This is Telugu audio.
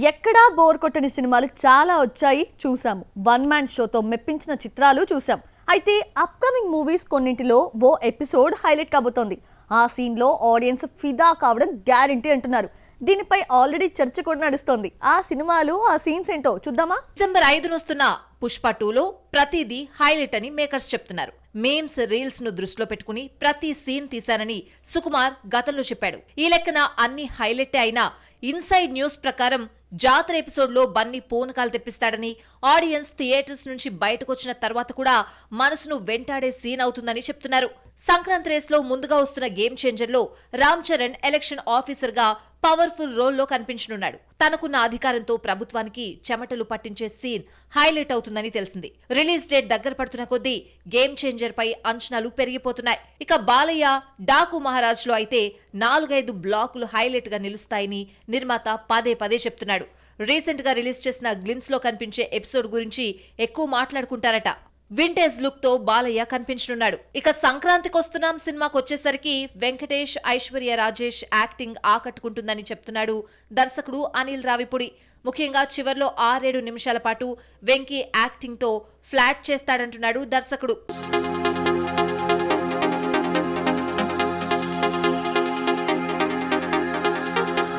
ఎక్కడా బోర్ కొట్టని సినిమాలు చాలా వచ్చాయి, చూసాము. వన్ మ్యాన్ షోతో మెప్పించిన చిత్రాలు చూసాం. అయితే అప్కమింగ్ మూవీస్ కొన్నింటిలో ఓ ఎపిసోడ్ హైలైట్ కాబోతోంది. ఆ సీన్లో ఆడియన్స్ ఫిదా కావడం గ్యారంటీ అంటున్నారు. దీనిపై ఆల్రెడీ చర్చ కూడా నడుస్తోంది. ఆ సినిమాలు, ఆ సీన్స్ ఏంటో చూద్దామా? డిసెంబర్ 5 వస్తున్న పుష్ప 2లో ప్రతిదీ హైలైట్ అని మేకర్స్ చెప్తున్నారు. మీమ్స్, రీల్స్ ను దృష్టిలో పెట్టుకుని ప్రతి సీన్ తీశానని సుకుమార్ గతంలో చెప్పాడు. ఈ లెక్కన అన్ని హైలైట్ అయినా ఇన్సైడ్ న్యూస్ ప్రకారం జాతర ఎపిసోడ్ లో బన్నీ పూనకాలు తెప్పిస్తాడని, ఆడియన్స్ థియేటర్స్ నుంచి బయటకొచ్చిన తర్వాత కూడా మనసును వెంటాడే సీన్ అవుతుందని చెప్తున్నారు. సంక్రాంతి రేస్ లో ముందుగా వస్తున్న గేమ్ చేంజర్ లో రామ్ చరణ్ ఎలక్షన్ ఆఫీసర్ గా పవర్ఫుల్ రోల్లో కనిపించనున్నాడు. తనకున్న అధికారంతో ప్రభుత్వానికి చెమటలు పట్టించే సీన్ హైలైట్ అవుతుందని తెలిసింది. రిలీజ్ డేట్ దగ్గర పడుతున్న కొద్దీ గేమ్ చేంజర్ పై అంచనాలు పెరిగిపోతున్నాయి. ఇక బాలయ్య డాకు మహారాజ్ లో అయితే 4-5 బ్లాకులు హైలైట్ గా నిలుస్తాయని నిర్మాత పదే పదే చెప్తున్నాడు. రీసెంట్ గా రిలీజ్ చేసిన గ్లిమ్స్ లో కనిపించే ఎపిసోడ్ గురించి ఎక్కువ మాట్లాడుకుంటారట. వింటేజ్ లుక్ తో బాలయ్య కనిపించనున్నాడు. ఇక సంక్రాంతికొస్తున్నాం సినిమాకి వచ్చేసరికి వెంకటేష్, ఐశ్వర్య రాజేష్ యాక్టింగ్ ఆకట్టుకుంటుందని చెప్తున్నాడు దర్శకుడు అనిల్ రావిపూడి. ముఖ్యంగా చివర్లో 6-7 నిమిషాల పాటు వెంకీ యాక్టింగ్ తో ఫ్లాట్ చేస్తాడంటున్నాడు దర్శకుడు.